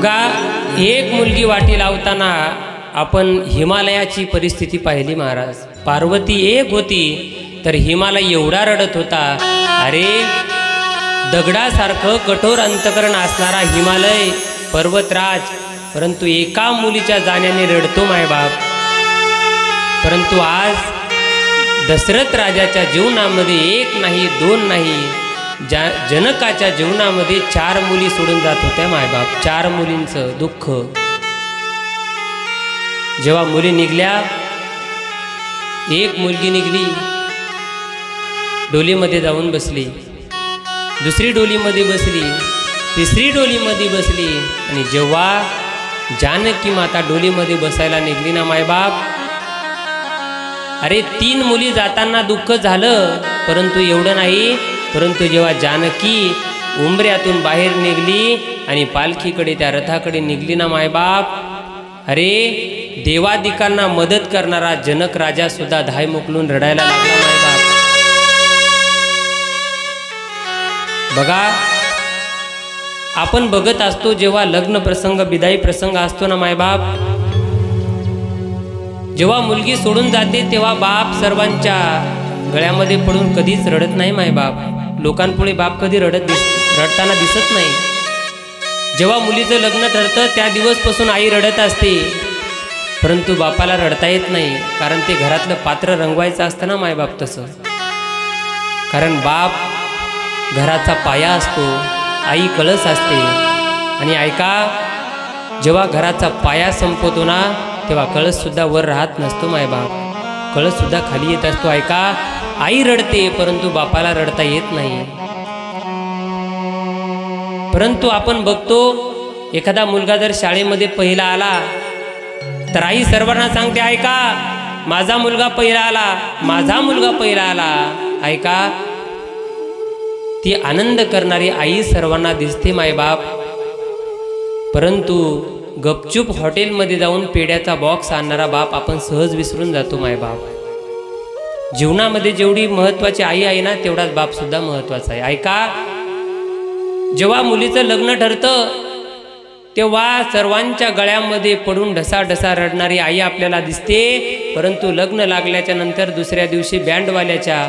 बघा, एक मुलगी वाटी लावताना आपण हिमालयाची परिस्थिती पाहिली महाराज. पार्वती एक होती तर हिमालय एवढा रडत होता. अरे, दगडासारखं कठोर अंतकरण असणारा हिमालय पर्वतराज, परंतु एका मुलीच्या जाण्याने रडतो मायबाप. परंतु आज दशरथ राजाच्या जीवनामध्ये एक नाही दोन नाही, जनकाच्या जीवनामध्ये 4 मुली सोडून जात होत्या मायबाप. 4 मुलींचं दुःख. जेव्हा मुली निघल्या, एक मुलगी निघली, डोलीमध्ये जाऊन बसली, दुसरी डोलीमध्ये बसली, तिसरी डोलीमध्ये बसली, आणि जेव्हा जानकी माता डोलीमध्ये बसायला निघली ना मायबाप, अरे 3 मुली जाताना दुःख झालं, परंतु एवढं नाही. परंतु जेव्हा जानकी उंबऱ्यातून बाहेर निघली आणि पालखीकडे त्या रथाकडे निघली ना मायबाप, अरे देवादिकांना मदत करणारा जनक राजा सुद्धा धाय मोकलून रडायला लागला मायबाप. बघा, आपण बघत असतो जेव्हा लग्न प्रसंग, विदाई प्रसंग असतो ना मायबाप, जेव्हा मुलगी सोडून जाते तेव्हा बाप सर्वांच्या गळ्यामध्ये पडून कधीच रडत नाही मायबाप. लोकांपुढे बाप कधी रडताना दिसत नाही. जेव्हा मुलीचं लग्न ठरतं त्या दिवसपासून आई रडत असते, परंतु बापाला रडता येत नाही, कारण ते घरातलं पात्र रंगवायचं असतं ना मायबाप तसं. कारण बाप घराचा पाया असतो, आई कळस असते. आणि ऐका, जेव्हा घराचा पाया संपतो ना तेव्हा कळससुद्धा वर राहत नसतो मायबाप, कळससुद्धा खाली येत असतो. ऐका, आई रडते परंतु बापाला रडता येत नाही. परंतु आपण बघतो, एखादा मुलगा जर शाळेमध्ये पहिला आला तर आई सर्वांना सांगते, ऐका माझा मुलगा पहिला आला, माझा मुलगा पहिला आला. ऐका, ती आनंद करणारी आई सर्वांना दिसते मायबाप. परंतु गपचूप हॉटेलमध्ये जाऊन पेड्याचा बॉक्स आणणारा बाप आपण सहज विसरून जातो मायबाप. जीवनामध्ये जेवढी महत्त्वाची आई आहे ना, तेवढाच बाप सुद्धा महत्त्वाचा आहे. ऐका, जेव्हा मुलीचं लग्न ठरतं तेव्हा सर्वांच्या गळ्यामध्ये पडून ढसाढसा रडणारी आई आपल्याला दिसते. परंतु लग्न लागल्याच्या नंतर दुसऱ्या दिवशी बँडवाल्याच्या,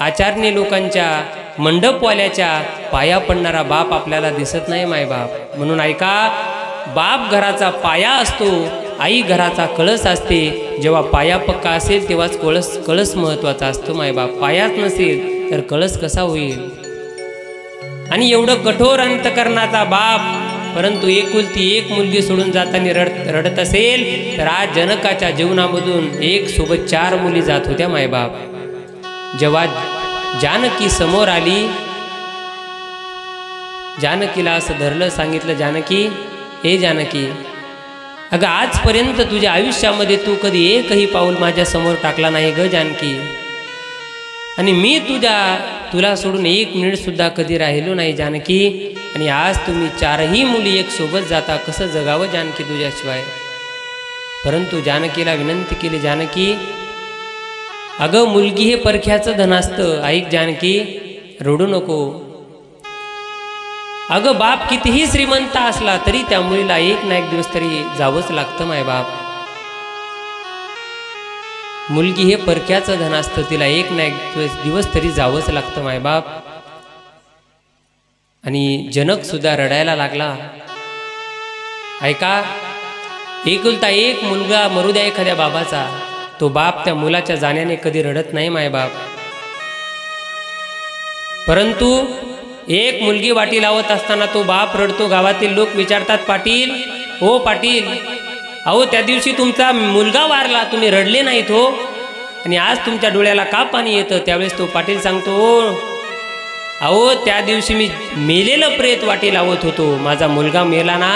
आचार्य लोकांच्या, मंडपवाल्याच्या पाया पडणारा बाप आपल्याला दिसत नाही मायबाप. म्हणून ऐका, बाप घराचा पाया असतो, आई घराचा कळस असते. जेव्हा पाया पक्का असेल तेव्हाच कळस महत्त्वाचा असतो मायबाप. पायाच नसेल तर कळस कसा होईल? आणि एवढं कठोर अंतकरणाचा बाप, परंतु एकुलती एक मुलगी सोडून जाताना रडत असेल तर आज जनकाच्या जीवनामधून एक सोबत 4 मुली जात होत्या मायबाप. जेव्हा जानकी समोर आली, जानकीला असं धरलं, सांगितलं, जानकी, हे जानकी, अगं आजपर्यंत तुझ्या आयुष्यामध्ये तू कधी एकही पाऊल माझ्या समोर टाकला नाही ग जानकी, आणि मी तुला सोडून 1 मिनिट सुद्धा कधी राहिलो नाही जानकी, आणि आज तुम्ही 4ही मुली एक सोबत जाता, कसं जगावं जानकी तुझ्याशिवाय. परंतु जानकीला विनंती केली, जानकी अगं मुलगी हे परख्याचं धन असतं, ऐक जानकी, रडू नको. अगं बाप कितीही श्रीमंत असला तरी त्या मुलीला एक ना एक दिवस तरी जावंच लागतं मायबाप. मुलगी हे परक्याचं धन असतं, तिला एक ना एक दिवस तरी जावंच लागतं मायबाप. आणि जनक सुद्धा रडायला लागला. ऐका, एकुलता एक मुलगा मरू द्या एखाद्या बाबाचा, तो बाप त्या मुलाच्या जाण्याने कधी रडत नाही मायबाप. परंतु एक मुलगी वाटी लावत असताना तो बाप रडतो. गावातील लोक विचारतात, पाटील, हो पाटील, अहो त्या दिवशी तुमचा मुलगा वारला, तुम्ही रडले नाहीत हो, आणि आज तुमच्या डोळ्याला का पाणी येतं? त्यावेळेस तो पाटील सांगतो, अहो त्या दिवशी मी मेलेलं प्रेत वाटी लावत होतो, माझा मुलगा मेला ना,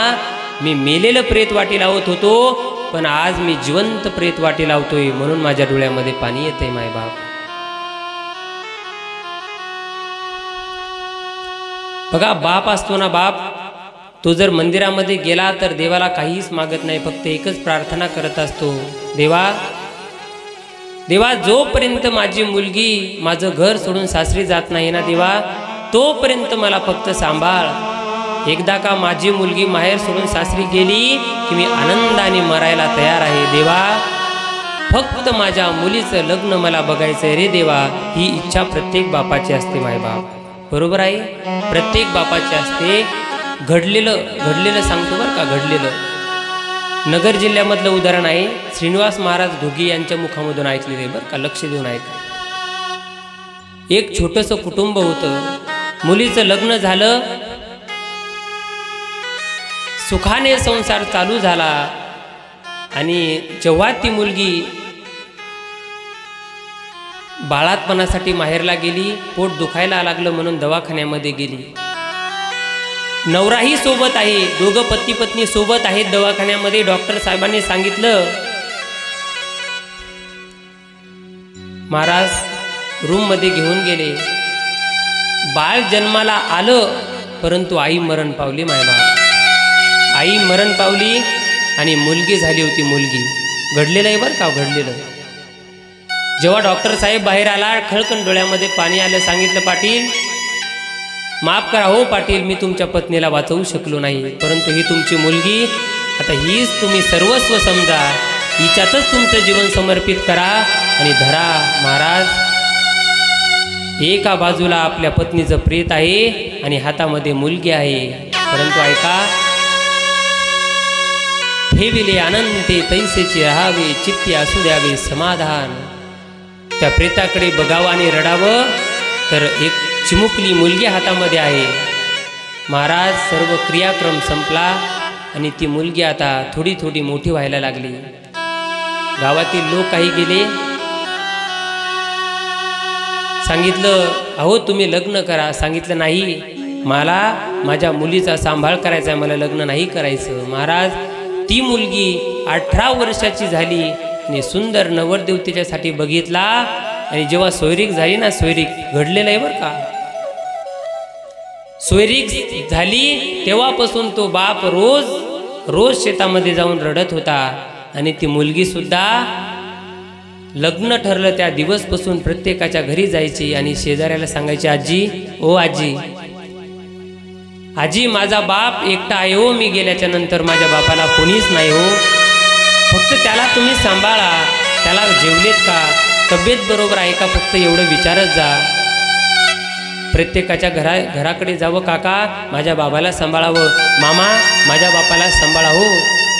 मी मेलेलं प्रेत वाटी लावत होतो, पण आज मी जिवंत प्रेत वाटी लावतोय, म्हणून माझ्या डोळ्यामध्ये पाणी येतंय मायबाप. बघा, बाप असतो ना बाप, तो जर मंदिरामध्ये गेला तर देवाला काहीच मागत नाही, फक्त एकच प्रार्थना करत असतो, देवा जोपर्यंत माझी मुलगी माझं घर सोडून सासरी जात नाही ना देवा, तोपर्यंत मला फक्त सांभाळ. एकदा का माझी मुलगी माहेर सोडून सासरी गेली की मी आनंदाने मरायला तयार आहे देवा, फक्त माझ्या मुलीचं लग्न मला बघायचं रे देवा. ही इच्छा प्रत्येक बापाची असते मायबाप, बरोबर आहे, प्रत्येक बापाची असते. घडलेलं सांगतो बरं का, घडलेलं नगर जिल्ह्यामधलं उदाहरण आहे. श्रीनिवास महाराज घुगे यांच्या मुखामधून ऐकलेलं आहे बरं का, लक्ष देऊन ऐका. एक छोटंसं कुटुंब होतं, मुलीचं लग्न झालं, सुखाने संसार चालू झाला. आणि जेव्हा ती मुलगी बाळातपणासाठी माहेरला गेली, पोट दुखायला लागलं म्हणून दवाखान्यामध्ये गेली. नवराही सोबत आहे, दोघं पती पत्नी सोबत आहेत दवाखान्यामध्ये. डॉक्टर साहेबांनी सांगितलं, महाराज रूममध्ये घेऊन गेले. बाळ जन्माला आलं परंतु आई मरण पावली मायबाप. आई मरण पावली आणि मुलगी झाली होती मुलगी. घडलेलं आहे बरं का, घडलेलं. जेव्हा डॉक्टर साहेब बाहेर आला, खळकन डोळ्यामध्ये पाणी आलं. सांगितलं, पाटील माफ करा हो पाटील, मी तुमच्या पत्नीला वाचवू शकलो नाही, परंतु ही तुमची मुलगी, आता हीच तुम्ही सर्वस्व समजा, हिच्यातच तुमचं जीवन समर्पित करा आणि धरा. महाराज, एका बाजूला आपल्या पत्नीचं प्रेत आहे आणि हातामध्ये मुलगी आहे, परंतु ऐका, ठेविले आनंदे तैसेचे राहावे, चित्ती असू द्यावे समाधान. त्या प्रेताकडे बघावं आणि रडावं, तर एक चिमुकली मुलगी हातामध्ये आहे. महाराज, सर्व क्रियाक्रम संपला आणि ती मुलगी आता थोडी थोडी मोठी व्हायला लागली. गावातील लोक काही गेले, सांगितलं, अहो तुम्ही लग्न करा. सांगितलं, नाही, मला माझ्या मुलीचा सांभाळ करायचा आहे, मला लग्न नाही करायचं. महाराज, ती मुलगी 18 वर्षाची झाली आणि सुंदर नवरदेव तिच्यासाठी बघितला. आणि जेव्हा सोयरीक झाली ना, सोयरीक घडलेलं आहे बरं का, सोयरीक झाली तेव्हापासून तो बाप रोज शेतामध्ये जाऊन रडत होता. आणि ती मुलगी सुद्धा लग्न ठरलं त्या दिवसपासून प्रत्येकाच्या घरी जायची आणि शेजाऱ्याला सांगायची, आजी, ओ आजी, आजी माझा बाप एकटा आहे हो, मी गेल्याच्या नंतर माझ्या बापाला कोणीच नाही हो, फक्त त्याला तुम्ही सांभाळा, त्याला जेवलेत का, तब्येत बरोबर आहे का, फक्त एवढं विचारत जा. प्रत्येकाच्या घराकडे जावं, काका माझ्या बाबाला सांभाळावं, मामा माझ्या बापाला सांभाळा हो,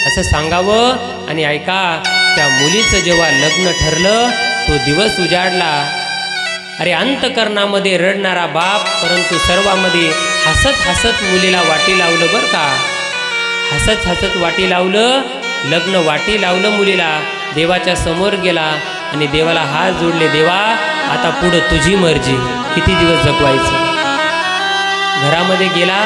असं सांगावं. आणि ऐका, त्या मुलीचं जेव्हा लग्न ठरलं, तो दिवस उजाडला. अरे, अंतकरणामध्ये रडणारा बाप, परंतु सर्वांमध्ये हसत हसत मुलीला वाटी लावलं बरं का, हसत हसत वाटी लावलं, लग्न वाटी लावलं मुलीला. देवाच्या समोर गेला आणि देवाला हात जोडले, देवा आता पुढं तुझी मर्जी, किती दिवस जगवायचं. घरामध्ये गेला,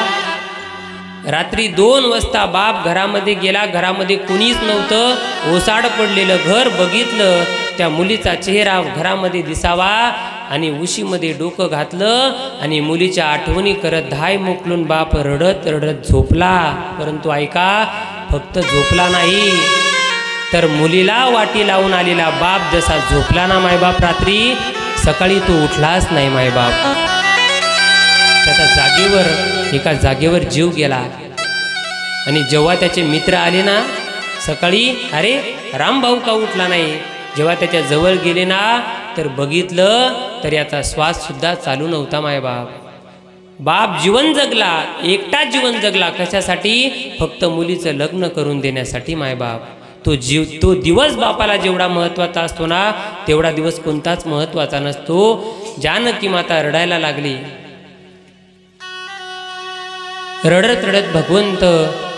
रात्री 2 वाजता बाप घरामध्ये गेला. घरामध्ये कुणीच नव्हतं, ओसाड पडलेलं घर बघितलं, त्या मुलीचा चेहरा घरामध्ये दिसावा आणि उशीमध्ये डोकं घातलं आणि मुलीच्या आठवणी करत धाय मोकलून बाप रडत रडत झोपला. परंतु ऐका, फक्त झोपला नाही, तर मुलीला वाटी लावून आलेला बाप जसा झोपला ना मायबाप रात्री, सकाळी तो उठलाच नाही मायबाप. त्याचा एका जागेवर जीव गेला. आणि जेव्हा त्याचे मित्र आले ना सकाळी, अरे रामभाऊ का उठला नाही, जेव्हा त्याच्या जवळ गेले ना तर बघितलं तर याचा श्वास सुद्धा चालू नव्हता मायबाप. बाप जीवन जगला, एकटाच जीवन जगला, कशासाठी, फक्त मुलीचं लग्न करून देण्यासाठी मायबाप. तो दिवस बापाला जेवढा महत्त्वाचा असतो ना, तेवढा दिवस कोणताच महत्त्वाचा नसतो. जानकी माता रडायला लागली. रडत रडत भगवंत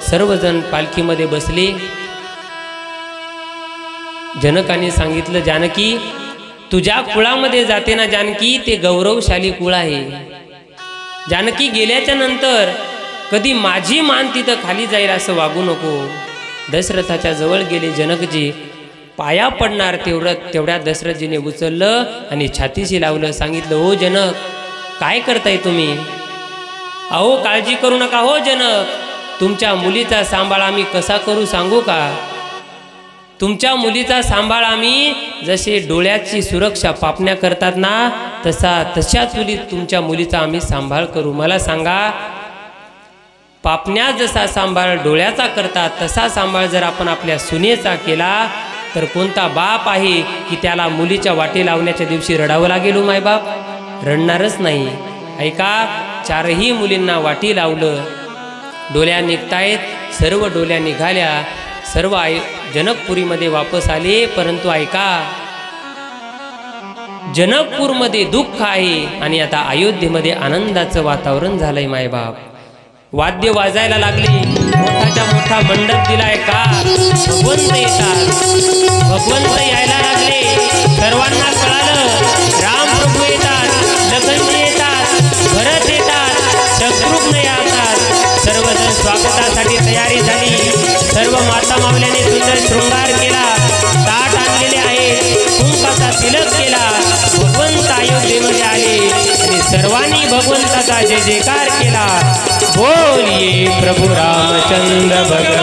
सर्वजण पालखीमध्ये बसले. जनकाने सांगितलं, जानकी तुझ्या कुळामध्ये जाते ना जानकी, ते गौरवशाली कुळ आहे. जानकी गेल्याच्या नंतर कधी माझी मान तिथं खाली जाईल असं वागू नको. दशरथाच्या जवळ गेले जनकजी, पाया पडणार तेवढ्या दशरथजीने उचललं आणि छातीशी लावलं. सांगितलं, हो जनक काय करताय तुम्ही? अहो काळजी करू नका हो जनक, तुमच्या मुलीचा सांभाळ आम्ही कसा करू सांगू का? तुमच्या मुलीचा सांभाळ आम्ही जसे डोळ्याची सुरक्षा पापण्या करतात ना, तशा चुलीत तुमच्या मुलीचा आम्ही सांभाळ करू. मला सांगा, पापण्या जसा सांभाळ डोळ्याचा करतात तसा सांभाळ जर आपण आपल्या सुनेचा केला तर कोणता बाप आहे की त्याला मुलीच्या वाटी लावण्याच्या दिवशी रडावं लागेल? मायबाप रडणारच नाही. ऐका, चारही मुलींना वाटी लावलं, डोल्या निघतायत, सर्व डोल्या निघाल्या, सर्व जनकपुरीमध्ये वापस आले. परंतु ऐका, जनकपूरमध्ये दुःख आहे आणि आता अयोध्येमध्ये आनंदाचं वातावरण झालंय. मायबाप वाद्य वाजायला लागले, मोठाच्या मोठा मंडप दिलाय का? भगवंत येतात, भगवंत यायला लागले. सर्वांना कळालं राम प्रभू येतात, लखनजी येतात, भरत येतात, शत्रुघ्न येतात. सर्वजण स्वागतासाठी तयारी झाली. सर्व माता मावल्याने सुंदर शृंगार केला, ताट आणलेले आहे, कुंकाचा तिलक केला. भगवंत अयोध्येमध्ये आले आणि सर्वांनी भगवंताचा जय जयकार केला. बोलिए प्रभु रामचंद्र भगवान